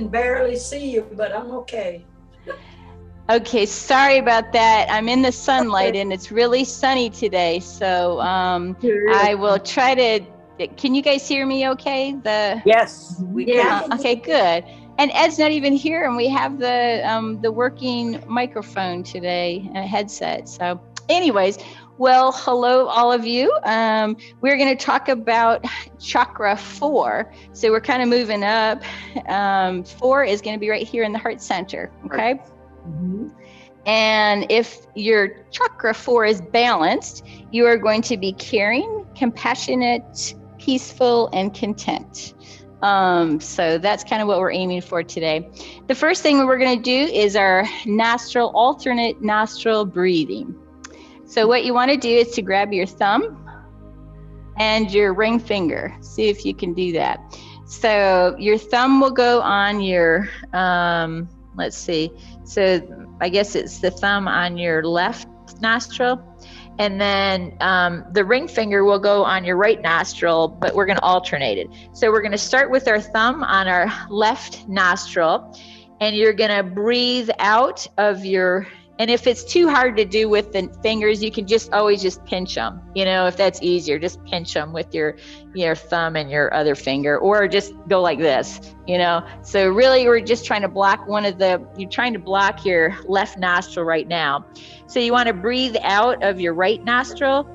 can barely see you, but I'm okay. Okay, sorry about that. I'm in the sunlight Okay. and it's really sunny today. So Here I it will is. try to. Can you guys hear me okay? Yes, we Yeah, I can. can Okay, good. And Ed's not even here, and we have the working microphone today, a headset. So, anyways, well, hello, all of you. We're going to talk about chakra 4. So we're kind of moving up. 4 is going to be right here in the heart center. Okay. Mhm. And if your chakra 4 is balanced, you are going to be caring, compassionate, peaceful, and content. So that's kind of what we're aiming for today. The first thing we're going to do is our alternate nostril breathing. So what you want to do is to grab your thumb and your ring finger. See if you can do that. So your thumb will go on your, let's see. So I guess it's the thumb on your left nostril. And then the ring finger will go on your right nostril, but we're going to alternate it. So we're going to start with our thumb on our left nostril, and you're going to breathe out of your, and if it's too hard to do with the fingers, you can just always just pinch them. You know, if that's easier, just pinch them with your thumb and your other finger, or just go like this, you know. So really we're just trying to block you're trying to block your left nostril right now. So you want to breathe out of your right nostril,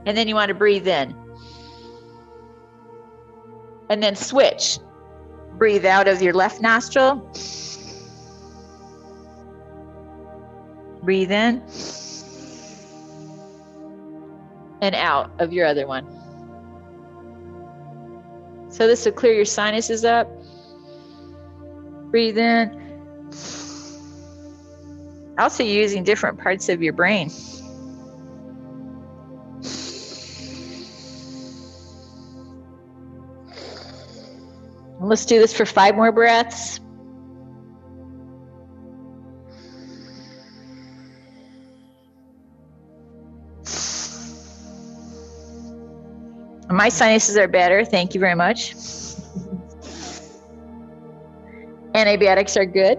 and then you want to breathe in. And then switch. Breathe out of your left nostril. Breathe in. And out of your other one. So this will clear your sinuses up. Breathe in. Also using different parts of your brain. Let's do this for 5 more breaths. My sinuses are better. Thank you very much. Antibiotics are good.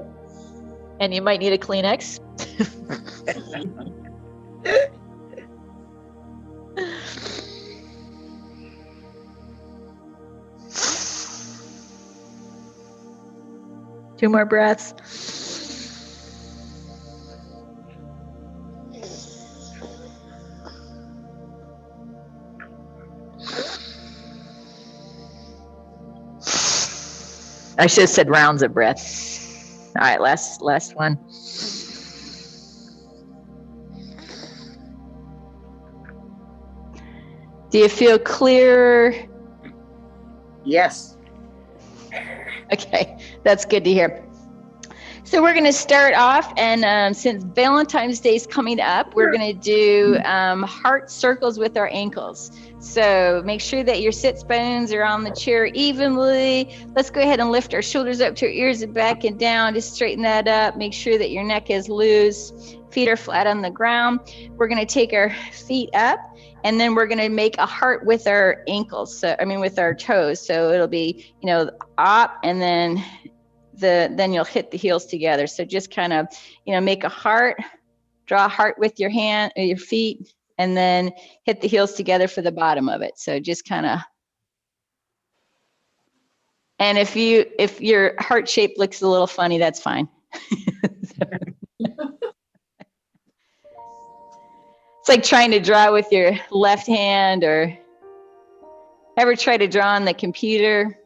And you might need a Kleenex. Two more breaths. I should have said rounds of breath. All right, last one. Do you feel clearer? Yes. Okay, that's good to hear. So we're going to start off, and since Valentine's Day is coming up, we're going to do heart circles with our ankles. So make sure that your sit bones are on the chair evenly. Let's go ahead and lift our shoulders up to our ears and back and down. Just straighten that up. Make sure that your neck is loose. Feet are flat on the ground. We're going to take our feet up, and then we're going to make a heart with our ankles. So, with our toes. So it'll be, up, and then you'll hit the heels together. So just kind of, make a heart, draw a heart with your hand or your feet, and then hit the heels together for the bottom of it. So just kind of, and if your heart shape looks a little funny, that's fine. It's like trying to draw with your left hand, or ever try to draw on the computer,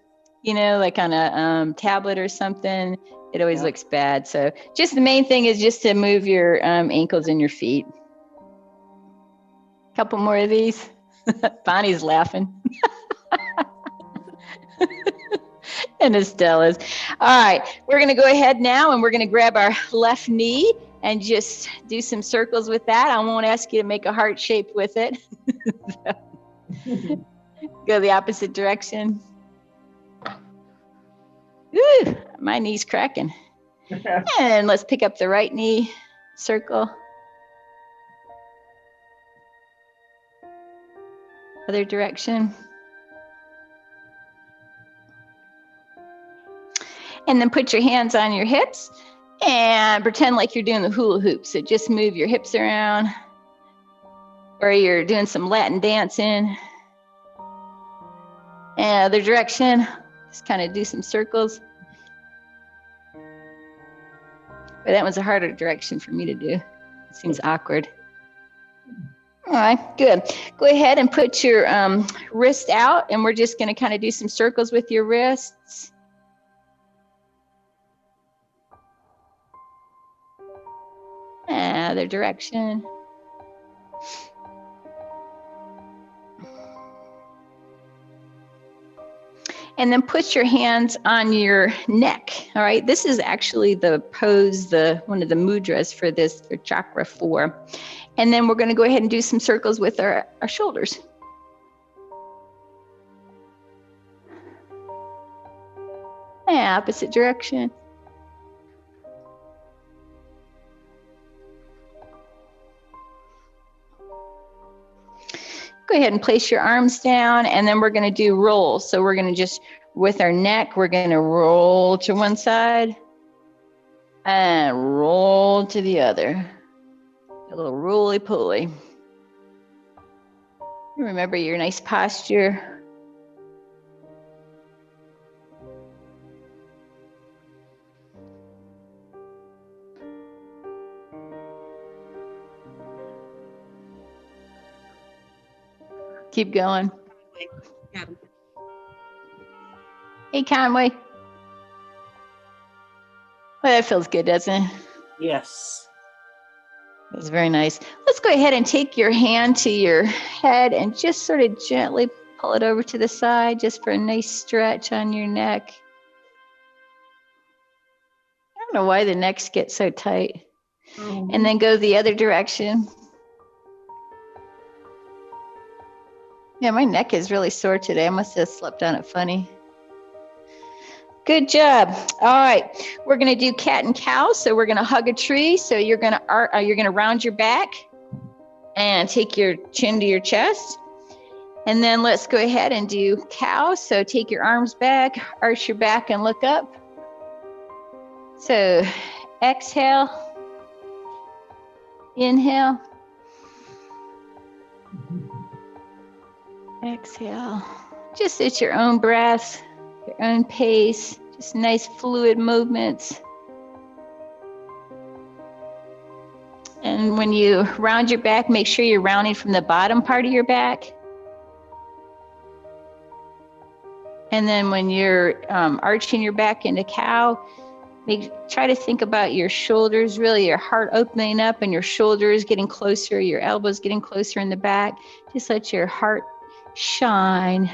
like on a tablet or something. It always looks bad. So just the main thing is just to move your ankles and your feet. A couple more of these. Bonnie's laughing. And Estella's. All right, we're going to go ahead now, and we're going to grab our left knee and just do some circles with that. I won't ask you to make a heart shape with it. Go the opposite direction. Ooh, my knee's cracking. And let's pick up the right knee, circle. Other direction. And then put your hands on your hips and pretend like you're doing the hula hoop. So just move your hips around, or you're doing some Latin dancing. And other direction, just kind of do some circles. But that was a harder direction for me to do. It seems awkward. All right, good. Go ahead and put your wrist out, and we're just going to kind of do some circles with your wrists. Other direction. And then put your hands on your neck. All right, this is actually the pose, one of the mudras for this, for chakra 4. And then we're going to go ahead and do some circles with our shoulders. Opposite direction. Go ahead and place your arms down, and then we're going to do rolls. So we're going to just, with our neck, we're going to roll to one side and roll to the other. A little roly-poly. Remember your nice posture. Keep going. Hey, Conway. Well, that feels good, doesn't it? Yes. That was very nice. Let's go ahead and take your hand to your head and just sort of gently pull it over to the side, just for a nice stretch on your neck. I don't know why the necks get so tight. And then go the other direction. Yeah, my neck is really sore today. I must have slept on it funny. Good job. All right, we're gonna do cat and cow. So we're gonna hug a tree. So you're gonna round your back and take your chin to your chest. And then let's go ahead and do cow. So take your arms back, arch your back and look up. So exhale, inhale. Exhale, just at your own breath, your own pace, just nice fluid movements. And when you round your back, make sure you're rounding from the bottom part of your back. And then when you're arching your back into cow, try to think about your shoulders, really your heart opening up and your shoulders getting closer, your elbows getting closer in the back. Just let your heart shine.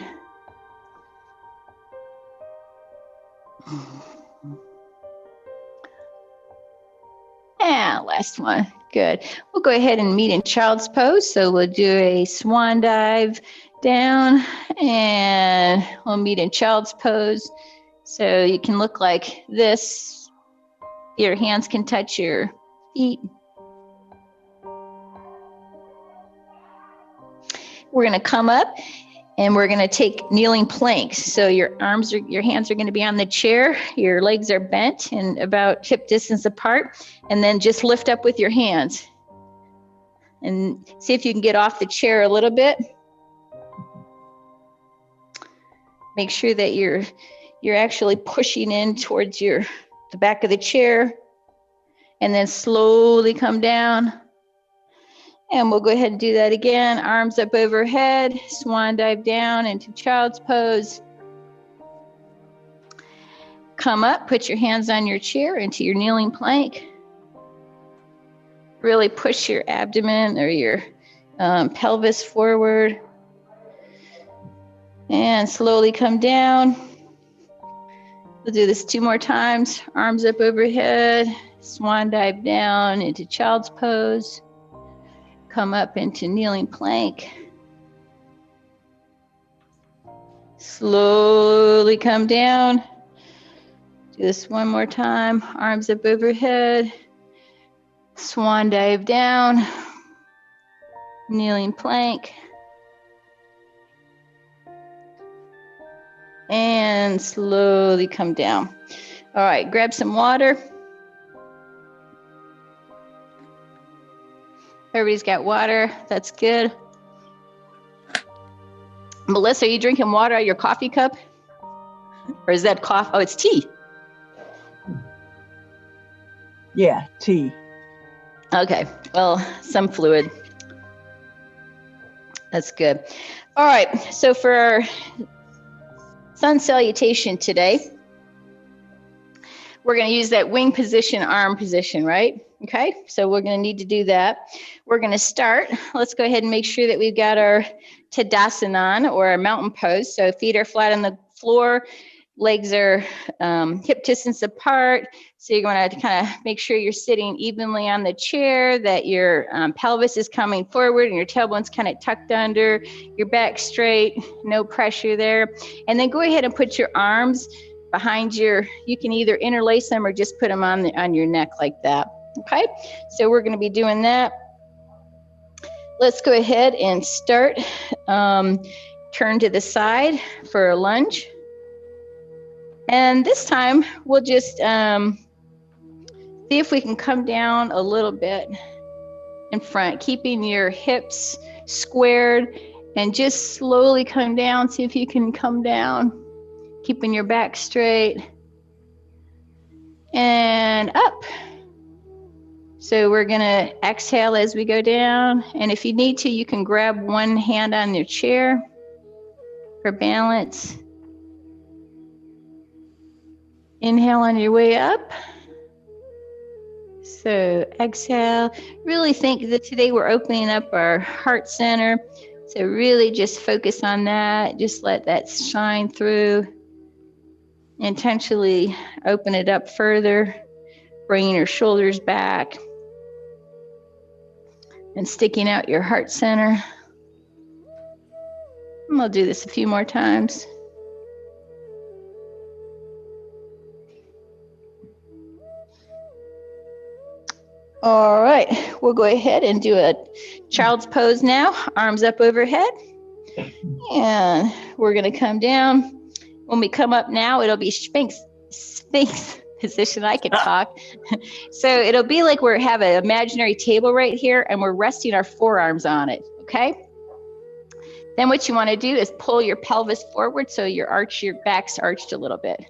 And last one. Good. We'll go ahead and meet in child's pose. So we'll do a swan dive down and we'll meet in child's pose. So you can look like this. Your hands can touch your feet. We're going to come up and we're going to take kneeling planks. So your hands are going to be on the chair. Your legs are bent and about hip distance apart. And then just lift up with your hands. And see if you can get off the chair a little bit. Make sure that you're actually pushing in towards the back of the chair. And then slowly come down. And we'll go ahead and do that again. Arms up overhead, swan dive down into child's pose. Come up, put your hands on your chair into your kneeling plank. Really push your abdomen or your pelvis forward. And slowly come down. We'll do this 2 more times. Arms up overhead, swan dive down into child's pose. Come up into kneeling plank. Slowly come down. Do this 1 more time. Arms up overhead. Swan dive down. Kneeling plank. And slowly come down. All right, grab some water. Everybody's got water. That's good. Melissa, are you drinking water out of your coffee cup? Or is that coffee? Oh, it's tea. Yeah, tea. Okay, well, some fluid. That's good. All right, so for our sun salutation today, we're going to use that wing position, arm position, right? Okay, so we're going to need to do that. We're going to start. Let's go ahead and make sure that we've got our Tadasana or our mountain pose. So feet are flat on the floor, legs are hip distance apart. So you're going to kind of make sure you're sitting evenly on the chair, that your pelvis is coming forward and your tailbone's kind of tucked under, your back straight, no pressure there. And then go ahead and put your arms behind you can either interlace them or just put them on your neck like that. Okay, so we're going to be doing that. Let's go ahead and start. Turn to the side for a lunge. And this time we'll just see if we can come down a little bit in front, keeping your hips squared, and just slowly come down. See if you can come down, keeping your back straight and up. So we're gonna exhale as we go down. And if you need to, you can grab one hand on your chair for balance. Inhale on your way up. So exhale. Really think that today we're opening up our heart center. So really just focus on that. Just let that shine through. Intentionally open it up further, bringing your shoulders back and sticking out your heart center. And we'll do this a few more times. All right, we'll go ahead and do a child's pose now. Arms up overhead. And we're gonna come down. When we come up now, it'll be Sphinx position. I can talk. So it'll be like we have an imaginary table right here and we're resting our forearms on it, okay? Then what you wanna do is pull your pelvis forward so your back's arched a little bit.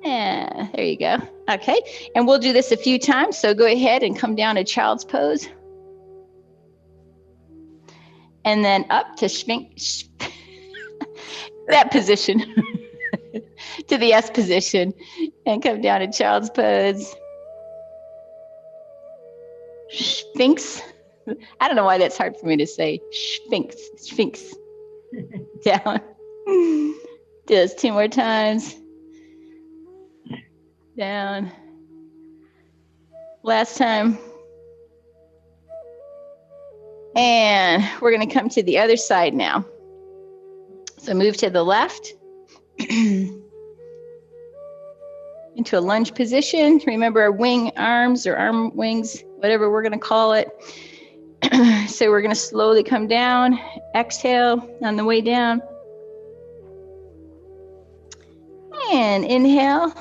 Yeah, there you go. Okay, and we'll do this a few times. So go ahead and come down to child's pose. And then up to Sphinx, that position, to the S position, and come down to child's pose. Sphinx. I don't know why that's hard for me to say. Sphinx. Down. Do this 2 more times. Down. Last time. And we're going to come to the other side now. So move to the left. Into a lunge position. Remember our wing arms or arm wings, whatever we're going to call it. So we're going to slowly come down. Exhale on the way down. And inhale.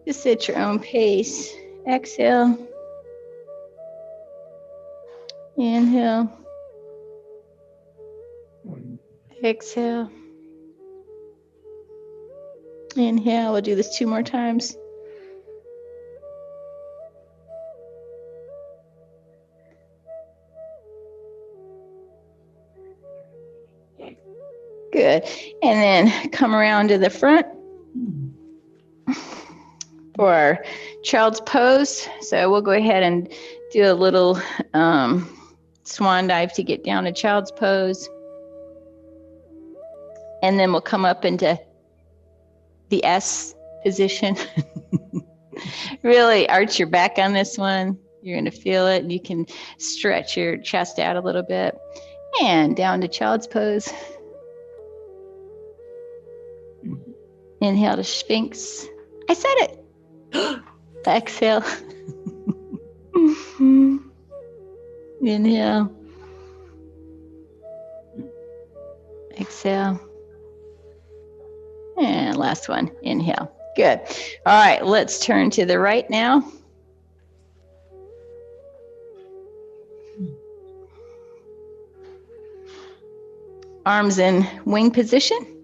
Just at your own pace. Exhale. Inhale. Exhale. Inhale. We'll do this 2 more times. Good. And then come around to the front for our child's pose. So we'll go ahead and do a little swan dive to get down to child's pose. And then we'll come up into the S position. Really arch your back on this one. You're going to feel it, and you can stretch your chest out a little bit. And down to child's pose. Inhale to Sphinx. I said it. Exhale. Inhale. Exhale. And last one, inhale. Good. All right, let's turn to the right now. Arms in wing position.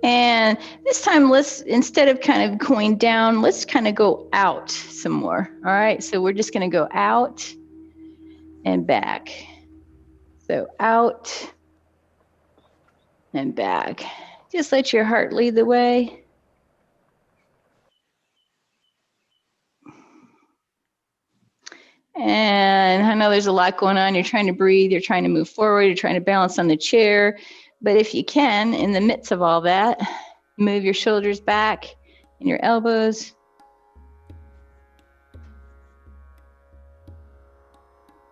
And this time, let's, instead of kind of going down, let's kind of go out some more. All right, so we're just going to go out and back. So out and back. Just let your heart lead the way. And I know there's a lot going on. You're trying to breathe, you're trying to move forward, you're trying to balance on the chair. But if you can, in the midst of all that, move your shoulders back and your elbows.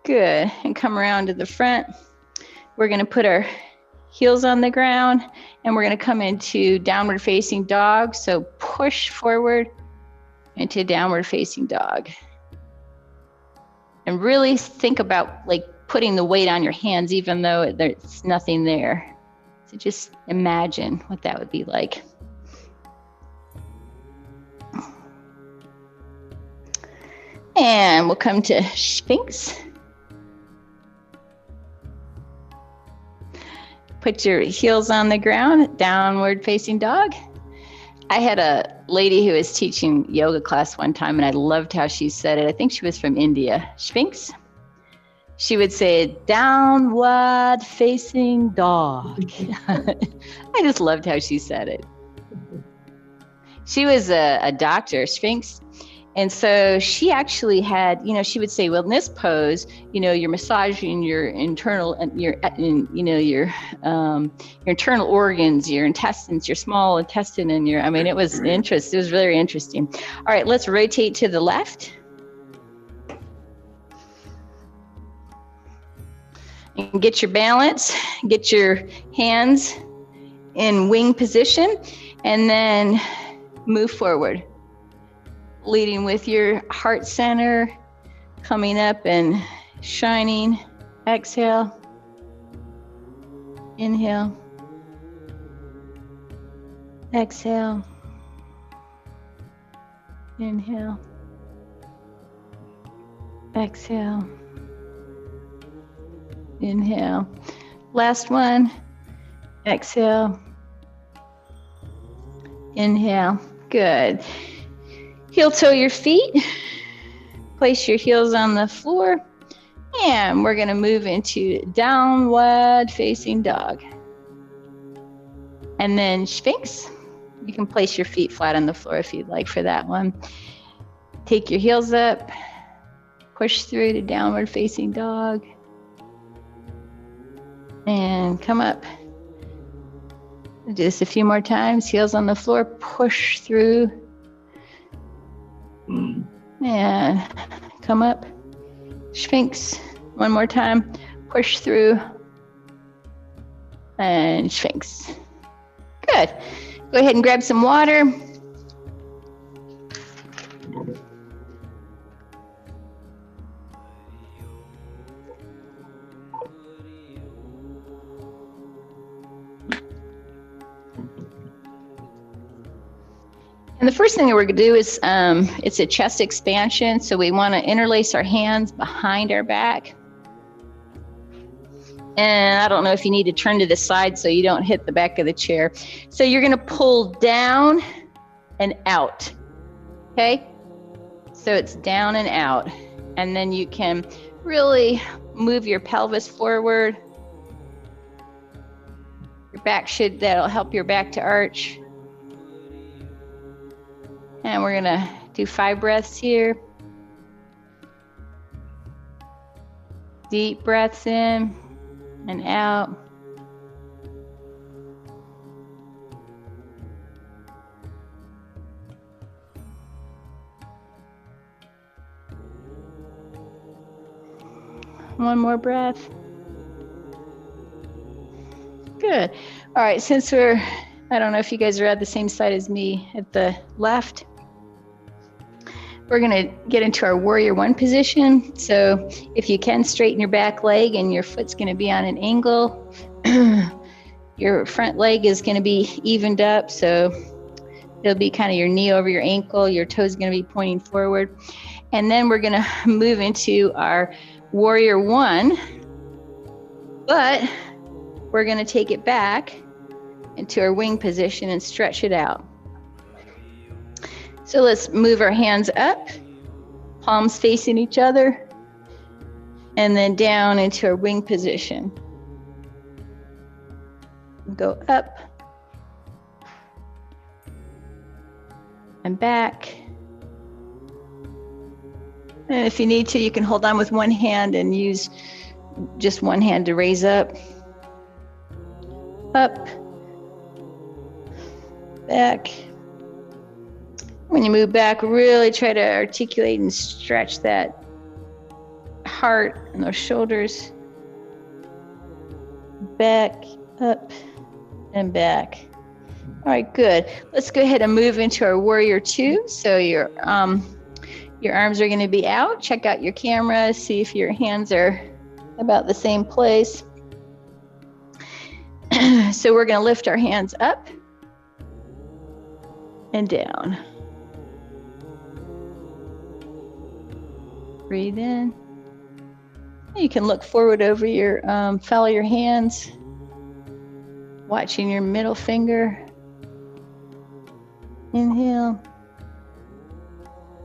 Good. And come around to the front. We're going to put our heels on the ground and we're going to come into downward facing dog. So push forward into downward facing dog. And really think about like putting the weight on your hands, even though there's nothing there. So just imagine what that would be like. And we'll come to Sphinx. Put your heels on the ground, downward facing dog. I had a lady who was teaching yoga class one time, and I loved how she said it. I think she was from India. Sphinx. She would say, downward facing dog. I just loved how she said it. She was a doctor, Sphinx. And so she actually had, you know, she would say, well, in this pose, you know, you're massaging your internal and your internal organs, your intestines, your small intestine, and your, I mean, it was interesting. It was very interesting. All right, let's rotate to the left. And get your balance, get your hands in wing position, and then move forward. Leading with your heart center, coming up and shining. Exhale. Inhale. Exhale. Inhale. Exhale. Inhale. Last one. Exhale. Inhale. Good. Heel toe your feet. Place your heels on the floor. And we're going to move into downward facing dog. And then Sphinx. You can place your feet flat on the floor if you'd like for that one. Take your heels up. Push through to downward facing dog. And come up. Do this a few more times. Heels on the floor. Push through. And come up. Sphinx. One more time. Push through. And Sphinx. Good. Go ahead and grab some water. And the first thing that we're going to do is, it's a chest expansion. So we want to interlace our hands behind our back. And I don't know if you need to turn to the side so you don't hit the back of the chair. So you're going to pull down and out. Okay? So it's down and out. And then you can really move your pelvis forward. Your back that'll help your back to arch. And we're gonna do 5 breaths here. Deep breaths in and out. One more breath. Good. All right, since I don't know if you guys are at the same side as me at the left. We're going to get into our warrior one position. So if you can, straighten your back leg and your foot's going to be on an angle. Your front leg is going to be evened up, so it'll be kind of your knee over your ankle. Your toes going to be pointing forward. And then we're going to move into our warrior one, but we're going to take it back into our wing position and stretch it out. So let's move our hands up, palms facing each other, and then down into our wing position. Go up and back. And if you need to, you can hold on with one hand and use just one hand to raise up, back. When you move back, really try to articulate and stretch that heart and those shoulders. Back, up, and back. All right, good. Let's go ahead and move into our warrior two. So your arms are going to be out. Check out your camera, see if your hands are about the same place. So we're going to lift our hands up and down. Breathe in. You can look forward over your, follow your hands, watching your middle finger. Inhale.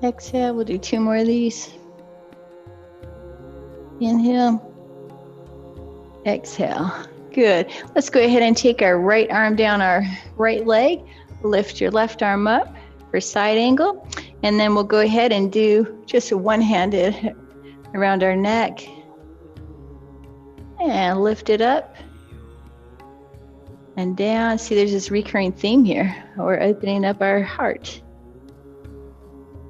Exhale. We'll do 2 more of these. Inhale. Exhale. Good. Let's go ahead and take our right arm down our right leg. Lift your left arm up for side angle. And then we'll go ahead and do just a one-handed around our neck. And lift it up and down. See, there's this recurring theme here. We're opening up our heart.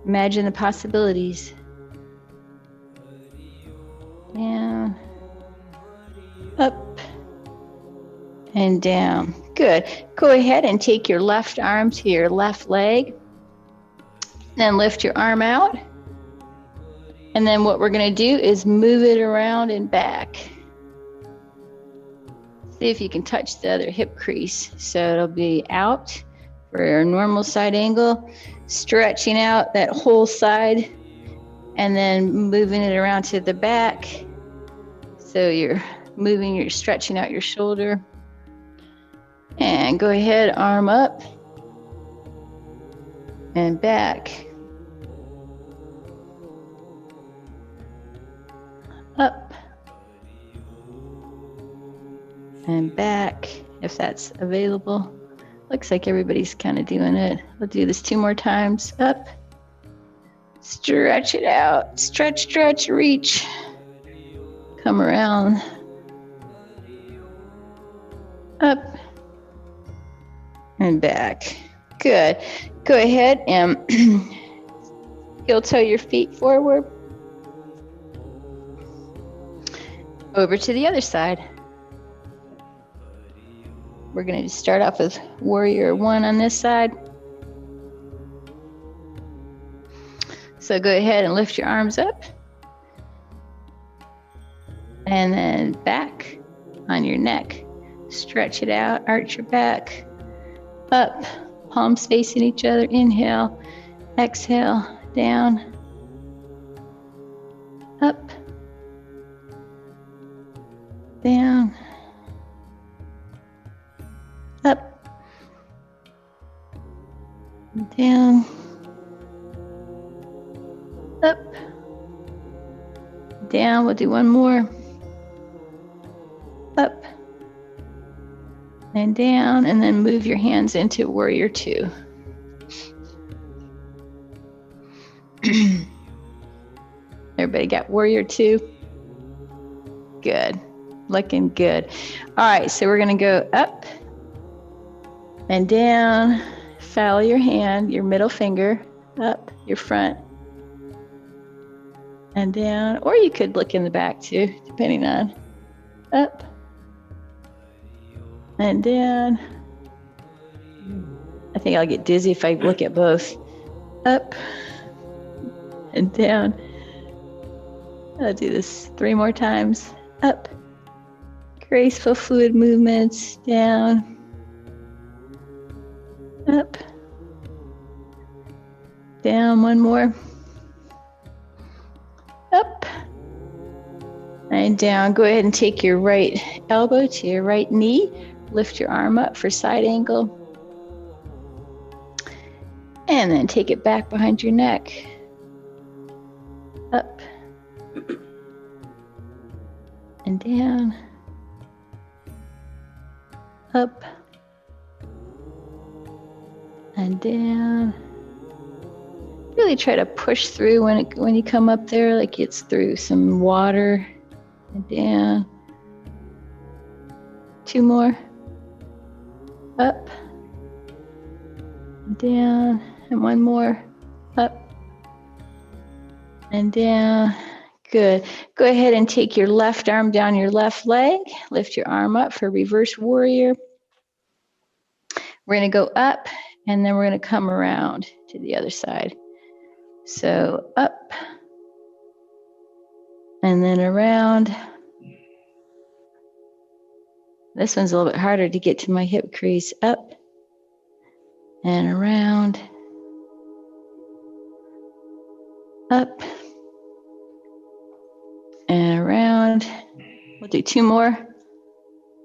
Imagine the possibilities. Down, up, and down. Good. Go ahead and take your left arm to your left leg. Then lift your arm out. And then what we're going to do is move it around and back. See if you can touch the other hip crease. So it'll be out for a normal side angle, stretching out that whole side, and then moving it around to the back. So you're stretching out your shoulder. And go ahead, arm up and back. Up and back, if that's available. Looks like everybody's kind of doing it. We'll do this 2 more times. Up, stretch it out, stretch, stretch, reach, come around, up, and back. Good. Go ahead and heel toe your feet forward. Over to the other side. We're going to start off with warrior one on this side. So go ahead and lift your arms up. And then back on your neck. Stretch it out, arch your back. Up, palms facing each other. Inhale, exhale, down. Up, down, up, down, up, down. We'll do 1 more. Up and down, and then move your hands into warrior two. Everybody got warrior two? Good. Looking good. All right, so we're going to go up and down. Follow your hand, your middle finger, up, your front, and down. Or you could look in the back too, depending on. Up and down. I think I'll get dizzy if I look at both. Up and down. I'll do this 3 more times. Up. Graceful fluid movements, down, up, down, one more, up, and down. Go ahead and take your right elbow to your right knee, lift your arm up for side angle, and then take it back behind your neck, up, and down, up, and down. Really try to push through when you come up there, like it's through some water, and down. Two more, up, and down, and one more, up, and down. Good. Go ahead and take your left arm down your left leg. Lift your arm up for reverse warrior. We're going to go up, and then we're going to come around to the other side. So up, and then around. This one's a little bit harder to get to my hip crease. Up, and around. Up, and around. We'll do two more.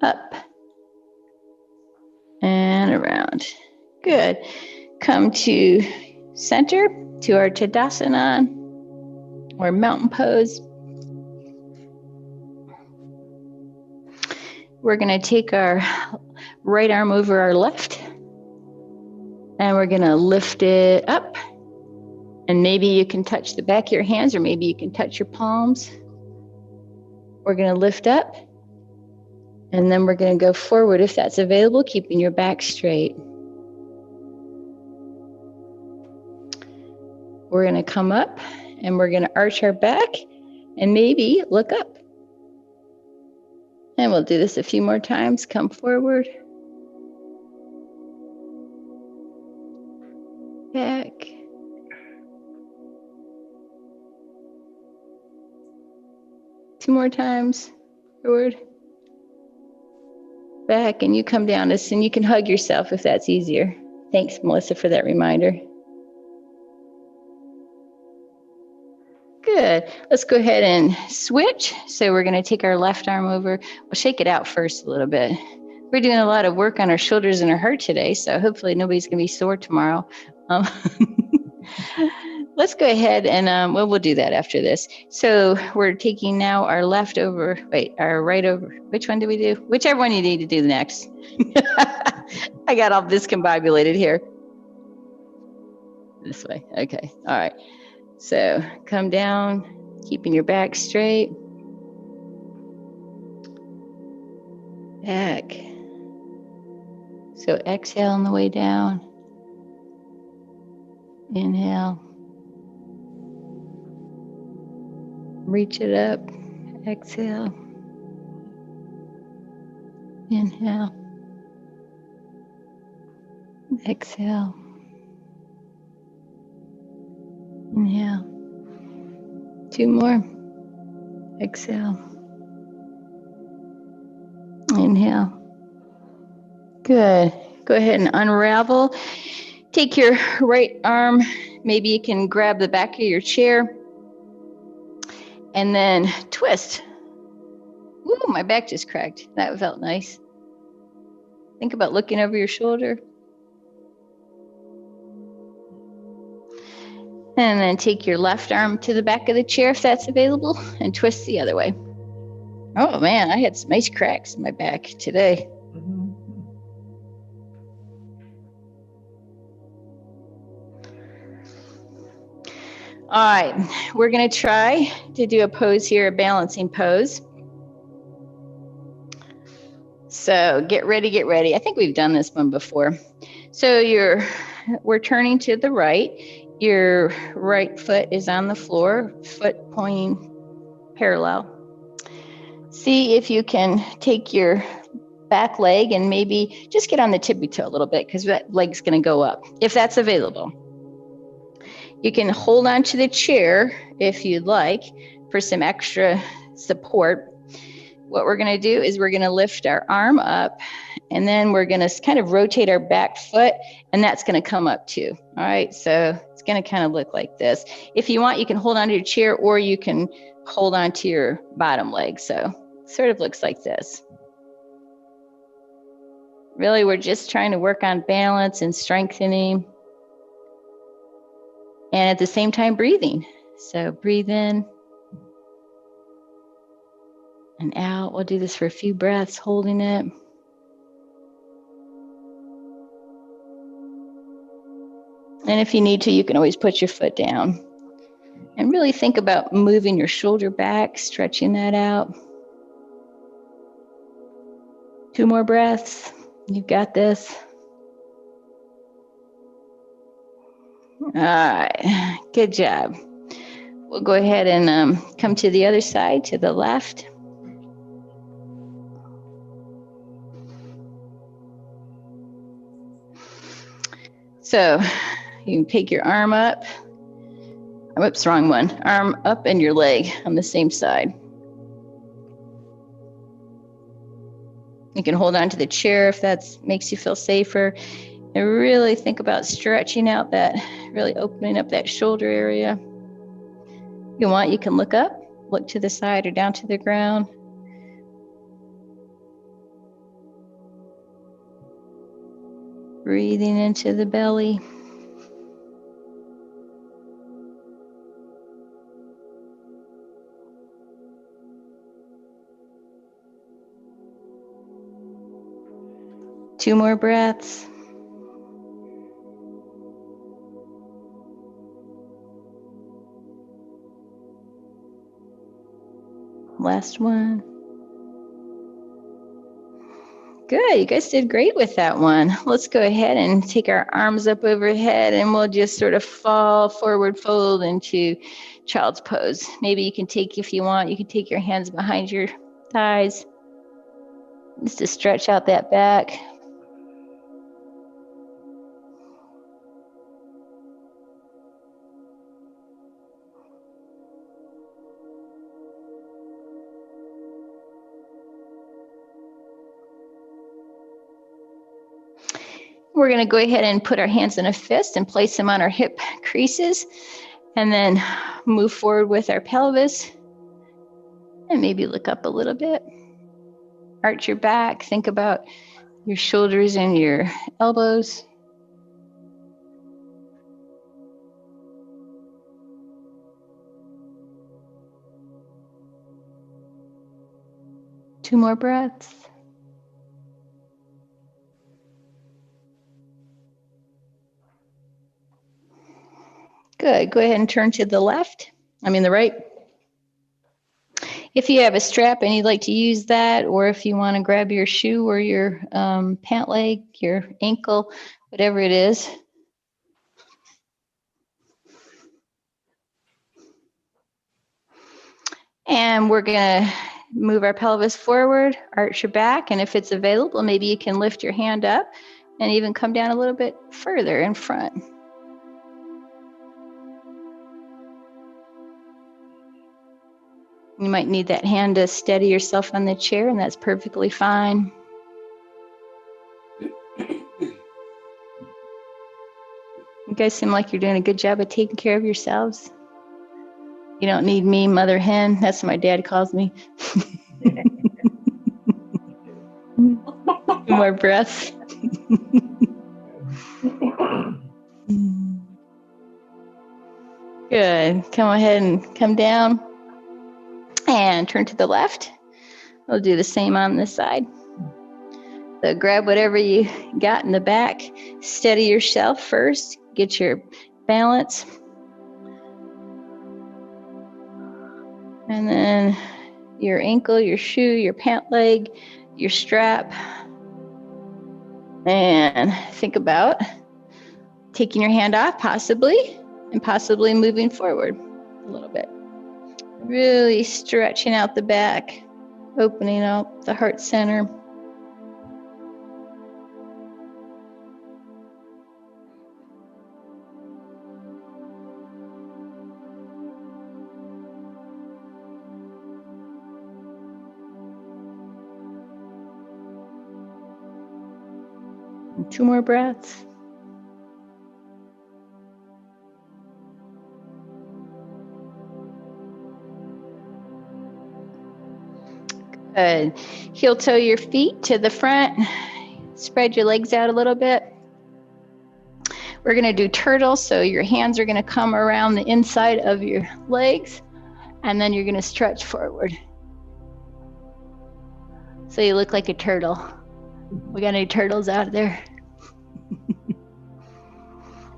Up and around. Good. Come to center, to our Tadasana or mountain pose. We're going to take our right arm over our left, and we're going to lift it up. And maybe you can touch the back of your hands, or maybe you can touch your palms. We're going to lift up, and then we're going to go forward if that's available, keeping your back straight. We're going to come up, and we're going to arch our back, and maybe look up. And we'll do this a few more times. Come forward. Back. Two more times. Forward. Back, and you come down this, and you can hug yourself if that's easier. Thanks, Melissa, for that reminder. Good. Let's go ahead and switch. So we're going to take our left arm over. We'll shake it out first a little bit. We're doing a lot of work on our shoulders and our heart today, so hopefully nobody's going to be sore tomorrow. Let's go ahead and we'll do that after this. So we're taking now our left over, our right over. Which one do we do? Whichever one you need to do next. I got all discombobulated here. This way. Okay. All right. So come down, keeping your back straight. Back. So exhale on the way down. Inhale. Reach it up. Exhale. Inhale. Exhale. Inhale. Two more. Exhale. Inhale. Good. Go ahead and unravel. Take your right arm. Maybe you can grab the back of your chair. And then twist. Ooh, my back just cracked. That felt nice. Think about looking over your shoulder. And then take your left arm to the back of the chair if that's available, and twist the other way. Oh man, I had some nice cracks in my back today. All right, we're going to try to do a pose here, a balancing pose. So get ready, get ready. I think we've done this one before. So we're turning to the right. Your right foot is on the floor, foot pointing parallel. See if you can take your back leg and maybe just get on the tippy toe a little bit, because that leg's going to go up, if that's available. You can hold on to the chair if you'd like for some extra support. what we're going to do is we're going to lift our arm up, and then we're going to kind of rotate our back foot, and that's going to come up too. All right, so it's going to kind of look like this. If you want, you can hold on to your chair, or you can hold on to your bottom leg. So it sort of looks like this. Really, we're just trying to work on balance and strengthening, and at the same time breathing. So breathe in and out. We'll do this for a few breaths, holding it. And if you need to, you can always put your foot down. And really think about moving your shoulder back, stretching that out. 2 more breaths. You've got this. All right, good job. We'll go ahead and come to the other side, to the left. So you can take your arm up. Whoops, wrong one. Arm up and your leg on the same side. You can hold on to the chair if that makes you feel safer. And really think about stretching out that, really opening up that shoulder area. If you want, you can look up, look to the side or down to the ground. Breathing into the belly. Two more breaths. Last one. Good, you guys did great with that one. Let's go ahead and take our arms up overhead, and we'll just sort of fall forward, fold into child's pose. Maybe you can take, if you want, you can take your hands behind your thighs just to stretch out that back. We're going to go ahead and put our hands in a fist and place them on our hip creases, and then move forward with our pelvis, and maybe look up a little bit. Arch your back. Think about your shoulders and your elbows. Two more breaths. Good. Go ahead and turn to the left. The right. If you have a strap and you'd like to use that, or if you want to grab your shoe or your pant leg, your ankle, whatever it is. And we're going to move our pelvis forward, arch your back, and if it's available, maybe you can lift your hand up and even come down a little bit further in front. You might need that hand to steady yourself on the chair, and that's perfectly fine. You guys seem like you're doing a good job of taking care of yourselves. You don't need me, mother hen. That's what my dad calls me. More breaths. Good. Come ahead and come down and turn to the left. We'll do the same on this side. So grab whatever you got in the back. Steady yourself first. Get your balance. And then your ankle, your shoe, your pant leg, your strap. And think about taking your hand off, possibly, and possibly moving forward a little bit. Really stretching out the back, opening up the heart center. And 2 more breaths. Good. Heel toe your feet to the front. Spread your legs out a little bit. We're going to do turtle, so your hands are going to come around the inside of your legs, and then you're going to stretch forward. So you look like a turtle. We got any turtles out there?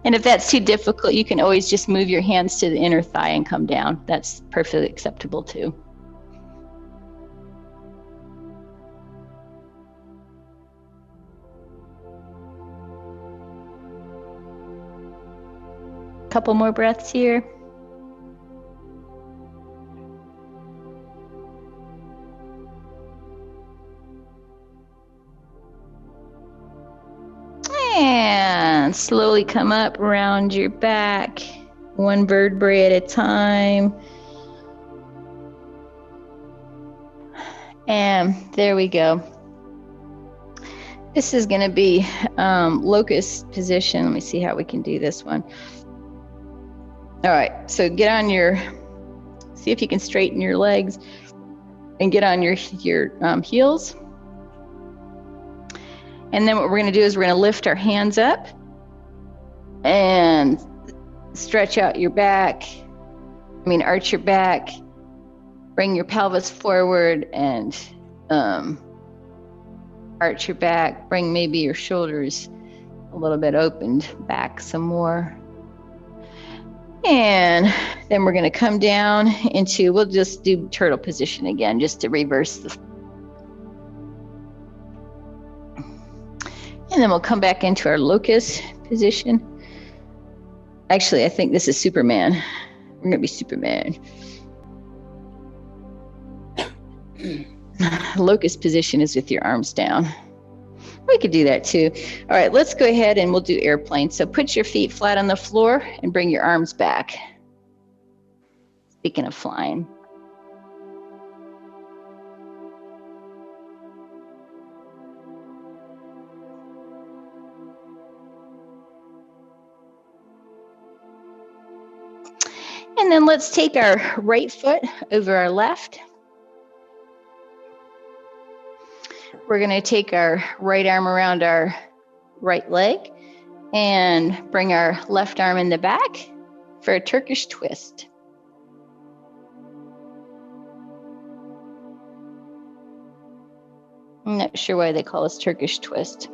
And if that's too difficult, you can always just move your hands to the inner thigh and come down. That's perfectly acceptable too. Couple more breaths here. And slowly come up around your back, 1 vertebrae at a time. And there we go. This is going to be locust position. Let me see how we can do this one. All right, so get on your, see if you can straighten your legs and get on your heels. And then what we're going to do is we're going to lift our hands up and stretch out your back. Arch your back, bring your pelvis forward and arch your back, bring maybe your shoulders a little bit opened back some more. And then we're going to come down into, we'll just do turtle position again, just to reverse the. And then we'll come back into our locust position. Actually, I think this is Superman. We're going to be Superman. Locust position is with your arms down. We could do that too. All right, let's go ahead and we'll do airplane. So put your feet flat on the floor and bring your arms back. Speaking of flying. And then let's take our right foot over our left. We're going to take our right arm around our right leg and bring our left arm in the back for a Turkish twist. I'm not sure why they call this Turkish twist.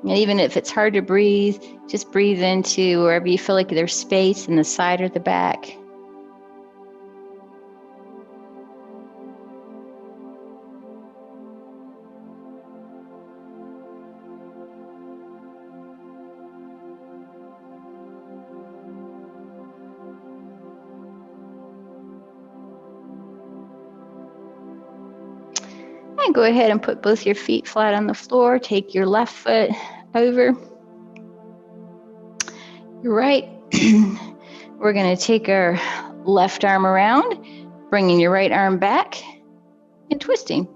And even if it's hard to breathe, just breathe into wherever you feel like there's space in the side or the back. And go ahead and put both your feet flat on the floor. Take your left foot over your right. We're going to take our left arm around, bringing your right arm back and twisting.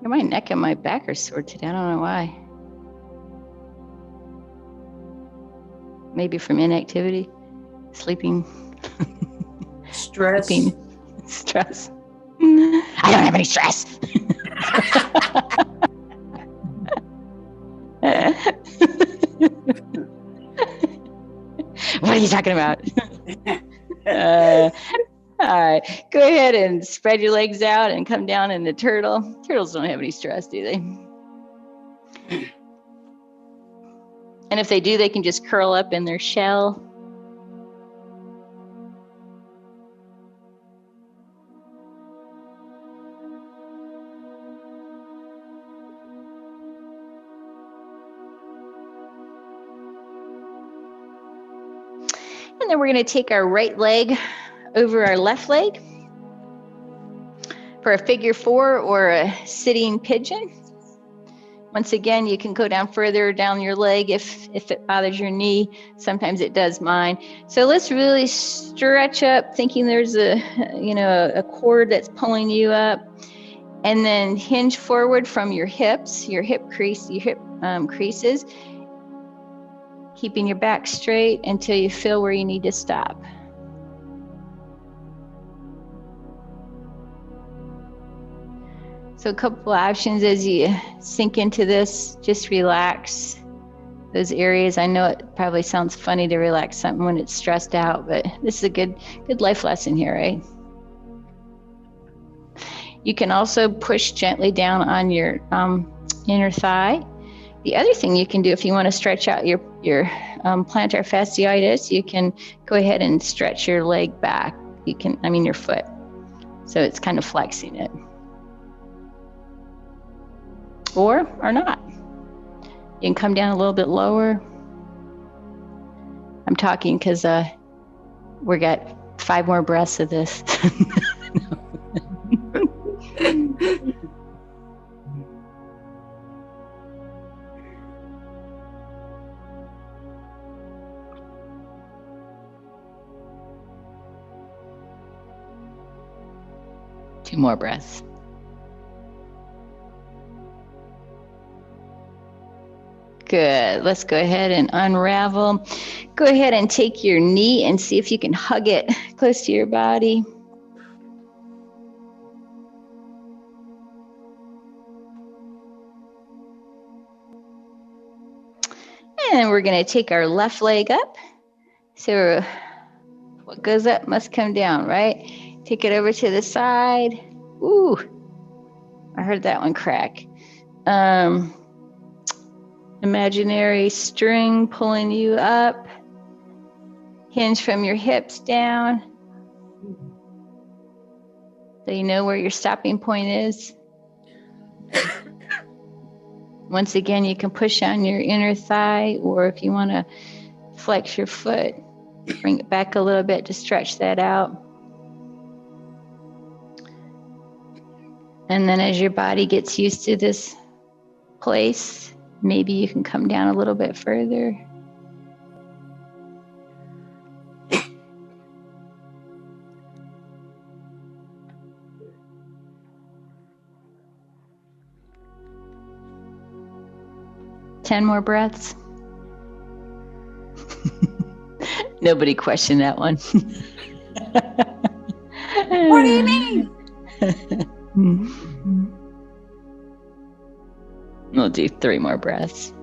My neck and my back are sore today. I don't know why. Maybe from inactivity, sleeping, Stress. Stress. I don't have any stress. What are you talking about? All right, go ahead and spread your legs out and come down in the turtle. Turtles don't have any stress, do they? And if they do, they can just curl up in their shell. And then we're going to take our right leg over our left leg for a figure 4 or a sitting pigeon. Once again, you can go down further down your leg if it bothers your knee. Sometimes it does mine. So let's really stretch up, thinking there's a cord that's pulling you up, and then hinge forward from your hips, your hip creases, keeping your back straight until you feel where you need to stop. So a couple options as you sink into this, just relax those areas. I know it probably sounds funny to relax something when it's stressed out, but this is a good life lesson here, right? You can also push gently down on your inner thigh. The other thing you can do if you want to stretch out your plantar fasciitis, you can go ahead and stretch your leg back. Your foot. So it's kind of flexing it. Or not. You can come down a little bit lower. I'm talking because we got 5 more breaths of this. Two more breaths. Good. Let's go ahead and unravel. Go ahead and take your knee and see if you can hug it close to your body. And we're going to take our left leg up. So what goes up must come down, right? Take it over to the side. Ooh, I heard that one crack. Imaginary string pulling you up. Hinge from your hips down. So you know where your stopping point is. Once again, you can push on your inner thigh, or if you want to flex your foot, bring it back a little bit to stretch that out. And then as your body gets used to this place, maybe you can come down a little bit further. Ten more breaths. Nobody questioned that one. What do you mean? We'll do 3 more breaths.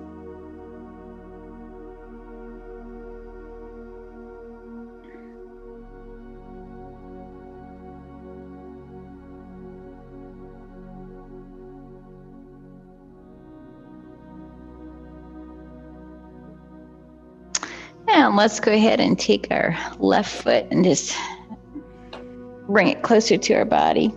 And let's go ahead and take our left foot and just bring it closer to our body.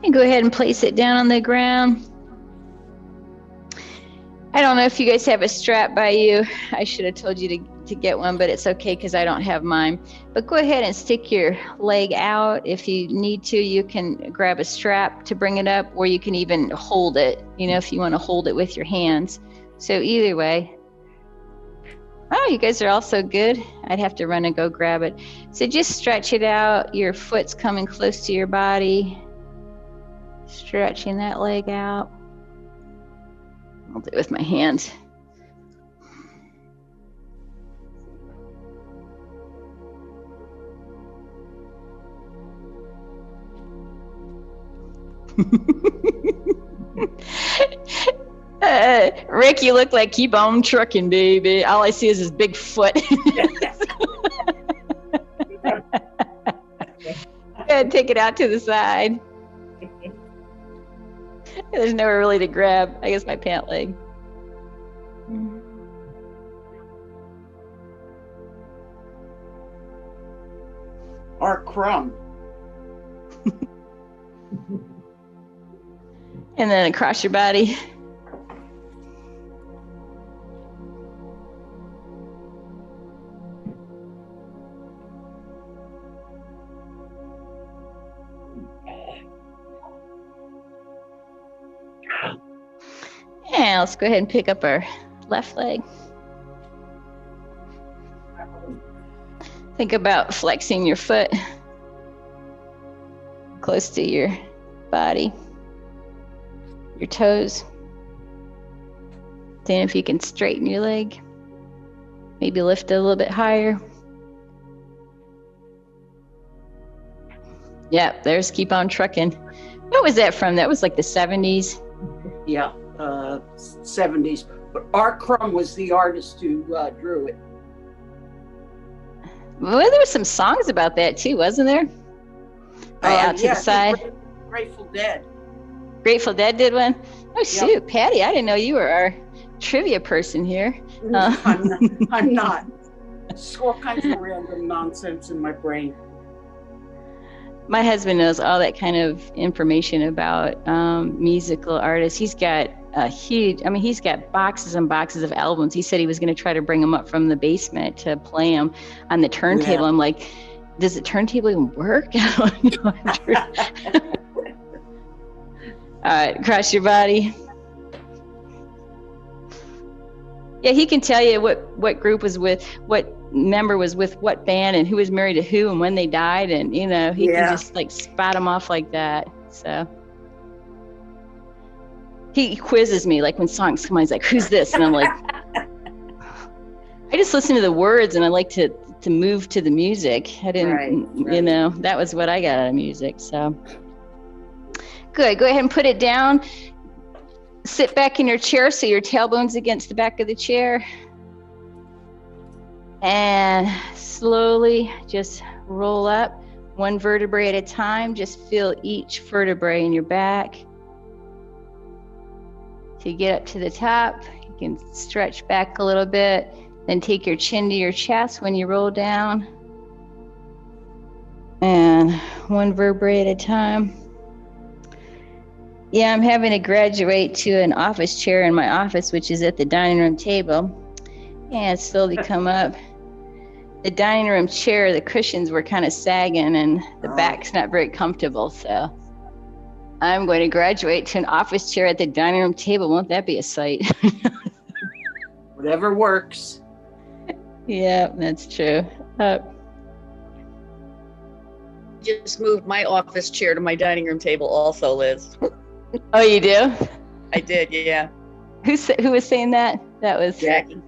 And go ahead and place it down on the ground. I don't know if you guys have a strap by you. I should have told you to get one, but it's okay because I don't have mine. But go ahead and stick your leg out. If you need to, you can grab a strap to bring it up, or you can even hold it, if you want to hold it with your hands. So either way. Oh, you guys are all so good. I'd have to run and go grab it. So just stretch it out. Your foot's coming close to your body. Stretching that leg out. I'll do it with my hands. Rick, you look like keep on trucking, baby. All I see is his big foot. Good, take it out to the side. There's nowhere really to grab. I guess my pant leg. Or crumb. And then across your body. And let's go ahead and pick up our left leg. Think about flexing your foot close to your body, your toes. Then if you can straighten your leg, maybe lift it a little bit higher. Yep, there's Keep On Trucking. What was that from? That was like the 70s. Yeah, 70s. But Art Crumb was the artist who drew it. Well, there were some songs about that too, wasn't there? Right out to the side. Grateful Dead. Grateful Dead did one? Oh, shoot, Yep. Patty, I didn't know you were our trivia person here. I'm not. It's all kinds of random nonsense in my brain. My husband knows all that kind of information about musical artists. He's got he's got boxes and boxes of albums. He said he was going to try to bring them up from the basement to play them on the turntable. Yeah. I'm like, does the turntable even work? I don't know. All right, cross your body. Yeah, he can tell you what group was with, what member was with what band and who was married to who and when they died. And, he can just like spot them off like that. So he quizzes me, like when songs come on, he's like, who's this? And I'm like, I just listen to the words and I like to move to the music. I didn't, Right. That was what I got out of music. So good. Go ahead and put it down. Sit back in your chair so your tailbone's against the back of the chair. And slowly just roll up one vertebrae at a time. Just feel each vertebrae in your back. To get up to the top, you can stretch back a little bit. Then take your chin to your chest when you roll down. And one vertebrae at a time. Yeah, I'm having to graduate to an office chair in my office, which is at the dining room table. And slowly come up. The dining room chair, the cushions were kind of sagging and the back's not very comfortable. So I'm going to graduate to an office chair at the dining room table. Won't that be a sight? Whatever works. Yeah, that's true. Just moved my office chair to my dining room table also, Liz. Oh, you do? I did, yeah. Who was saying that? That was Jackie.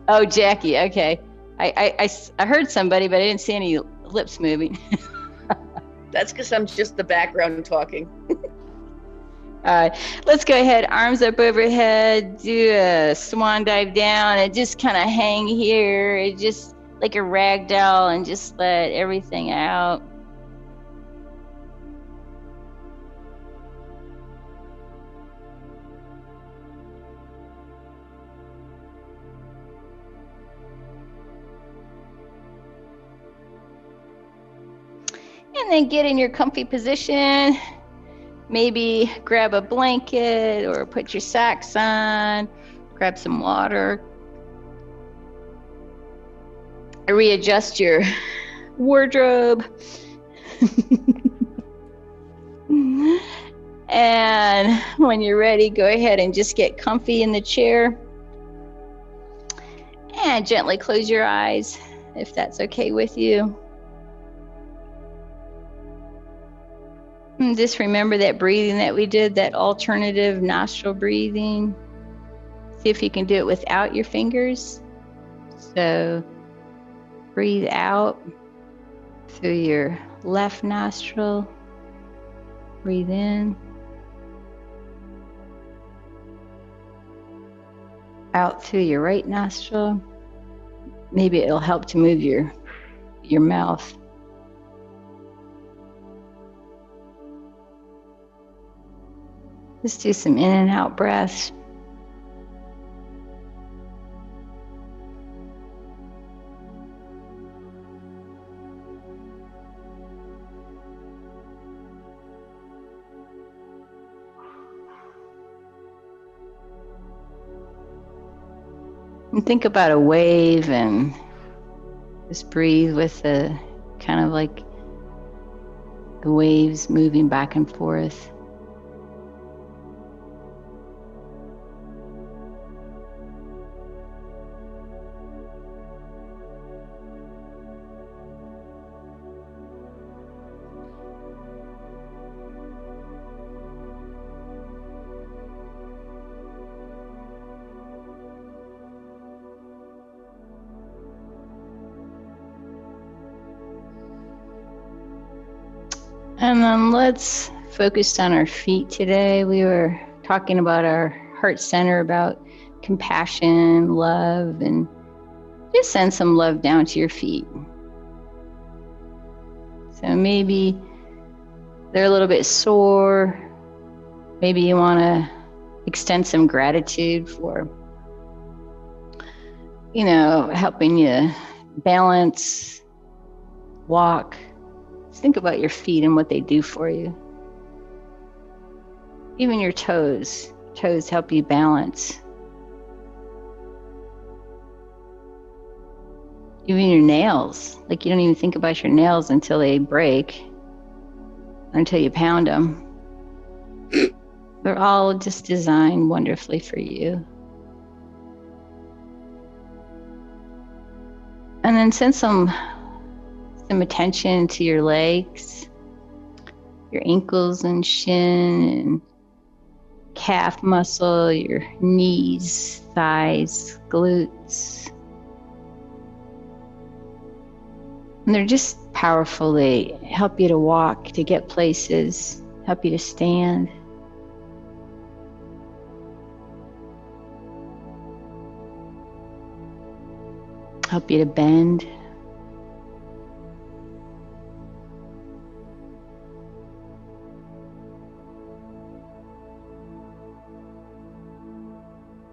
Oh, Jackie. Okay. I heard somebody, but I didn't see any lips moving. That's because I'm just the background talking. All right, let's go ahead. Arms up overhead. Do a swan dive down and just kind of hang here. Just like a rag doll and just let everything out. And then get in your comfy position. Maybe grab a blanket or put your socks on, grab some water. Readjust your wardrobe. And when you're ready, go ahead and just get comfy in the chair. And gently close your eyes if that's okay with you. And just remember that breathing that we did, that alternative nostril breathing. See if you can do it without your fingers. So breathe out through your left nostril. Breathe in. Out through your right nostril. Maybe it'll help to move your mouth. Just do some in and out breaths. And think about a wave and just breathe with the kind of like the waves moving back and forth. And then let's focus on our feet today. We were talking about our heart center, about compassion, love, and just send some love down to your feet. So maybe they're a little bit sore. Maybe you want to extend some gratitude for, helping you balance, walk. Think about your feet and what they do for you. Even your toes. Toes help you balance. Even your nails. Like, you don't even think about your nails until they break, until you pound them. They're all just designed wonderfully for you. And then send some attention to your legs, your ankles and shin and calf muscle, your knees, thighs, glutes. And they're just powerful. They help you to walk, to get places, help you to stand. Help you to bend.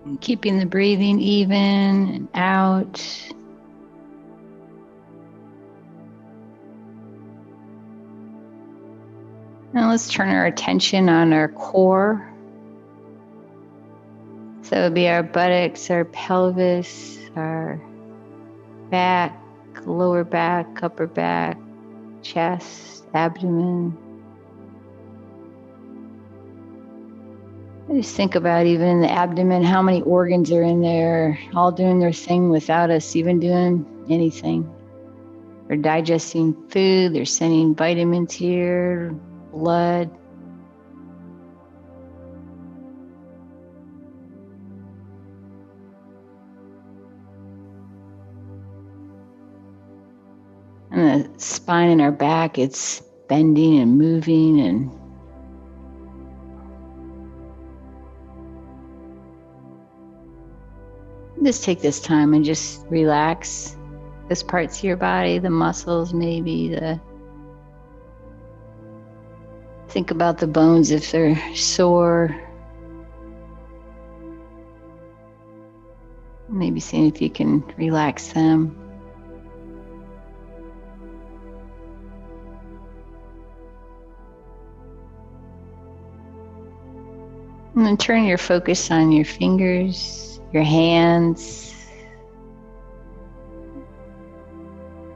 And keeping the breathing even and out. Now let's turn our attention on our core. So it would be our buttocks, our pelvis, our back, lower back, upper back, chest, abdomen. Just think about even in the abdomen, how many organs are in there, all doing their thing without us even doing anything. They're digesting food, they're sending vitamins here, blood. And the spine in our back, it's bending and moving and just take this time and just relax those parts of your body, the muscles maybe, think about the bones if they're sore. Maybe seeing if you can relax them. And then turn your focus on your fingers, your hands,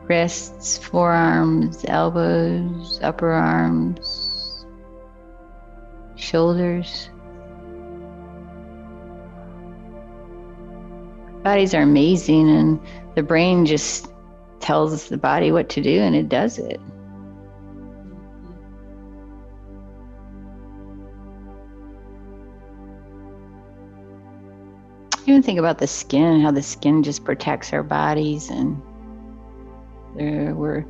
wrists, forearms, elbows, upper arms, shoulders. Bodies are amazing, and the brain just tells the body what to do, and it does it. Even think about the skin, how the skin just protects our bodies, and we're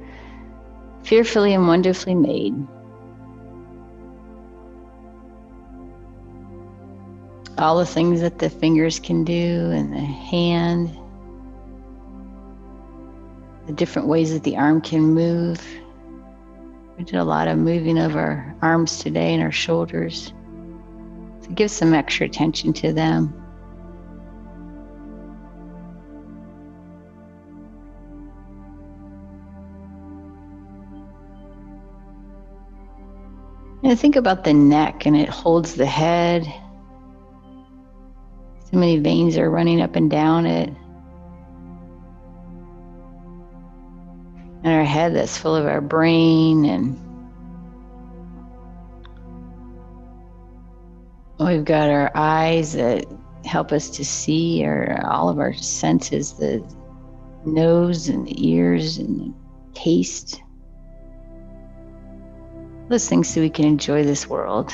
fearfully and wonderfully made. All the things that the fingers can do and the hand, the different ways that the arm can move. We did a lot of moving of our arms today and our shoulders. So give some extra attention to them. And think about the neck, and it holds the head. So many veins are running up and down it. in our head that's full of our brain, and we've got our eyes that help us to see, or all of our senses, the nose and the ears and the taste. Those things so we can enjoy this world.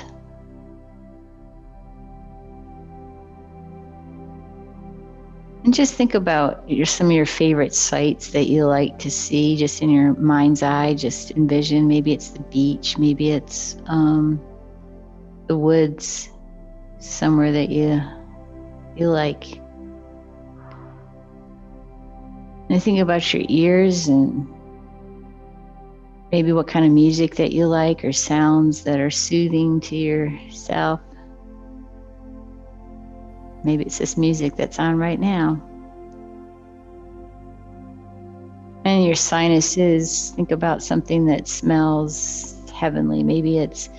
And just think about some of your favorite sights that you like to see just in your mind's eye. Just envision, maybe it's the beach, maybe it's the woods, somewhere that you like. And think about your ears and maybe what kind of music that you like, or sounds that are soothing to yourself. Maybe it's this music that's on right now. And your sinuses, think about something that smells heavenly. Maybe it's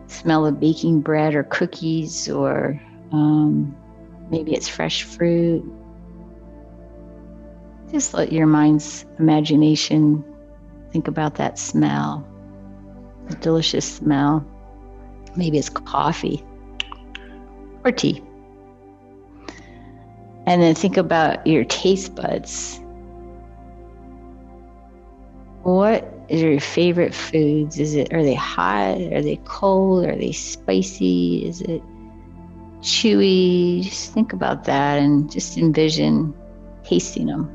smell of baking bread or cookies, or maybe it's fresh fruit. Just let your mind's imagination think about that smell, the delicious smell. Maybe it's coffee or tea. And then think about your taste buds. What is your favorite foods? Are they hot? Are they cold? Are they spicy? Is it chewy? Just think about that and just envision tasting them.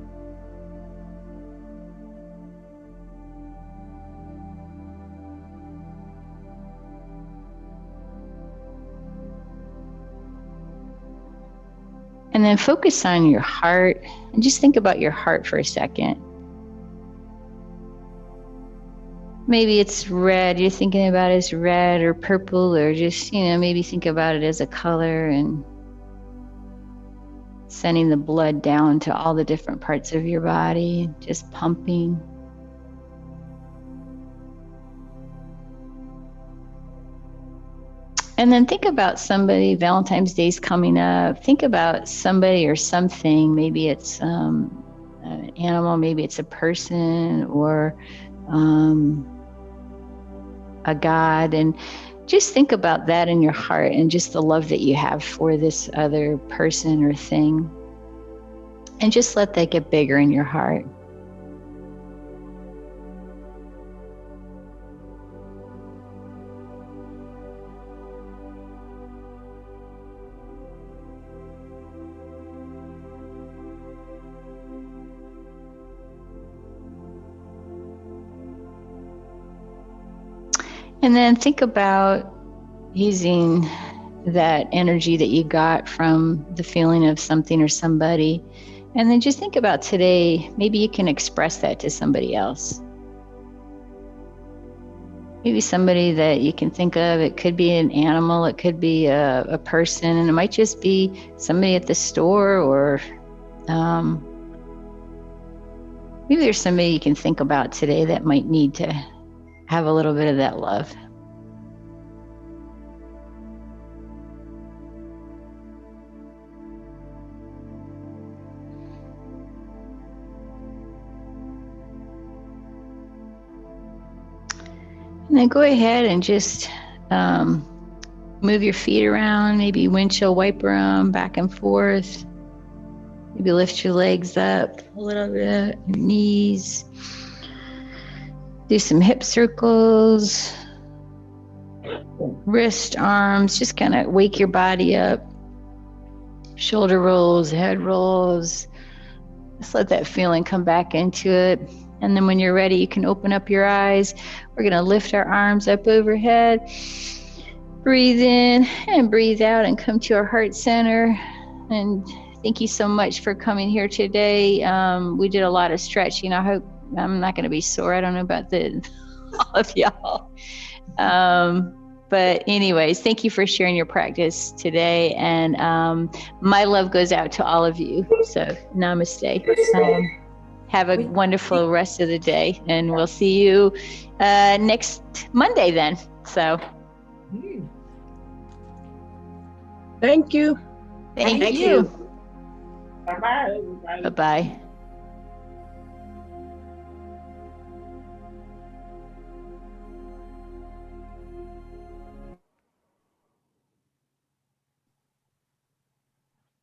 And then focus on your heart and just think about your heart for a second. Maybe it's red, you're thinking about it as red or purple, or just, maybe think about it as a color, and sending the blood down to all the different parts of your body, just pumping. And then think about somebody. Valentine's Day's coming up. Think about somebody or something. Maybe it's an animal, maybe it's a person, or a god. And just think about that in your heart and just the love that you have for this other person or thing. And just let that get bigger in your heart. And then think about using that energy that you got from the feeling of something or somebody. And then just think about today, maybe you can express that to somebody else. Maybe somebody that you can think of. It could be an animal, it could be a person, and it might just be somebody at the store, or maybe there's somebody you can think about today that might need to have a little bit of that love. And then go ahead and just move your feet around, maybe windshield wiper them back and forth. Maybe lift your legs up a little bit, your knees. Do some hip circles, wrist, arms, just kind of wake your body up. Shoulder rolls, head rolls. Just let that feeling come back into it. And then when you're ready, you can open up your eyes. We're going to lift our arms up overhead. Breathe in and breathe out and come to our heart center. And thank you so much for coming here today. We did a lot of stretching. I hope I'm not going to be sore. I don't know about all of y'all. But anyways, thank you for sharing your practice today. And my love goes out to all of you. So namaste. Have a wonderful rest of the day. And we'll see you next Monday then. So Thank you. thank you. Bye-bye. Bye-bye.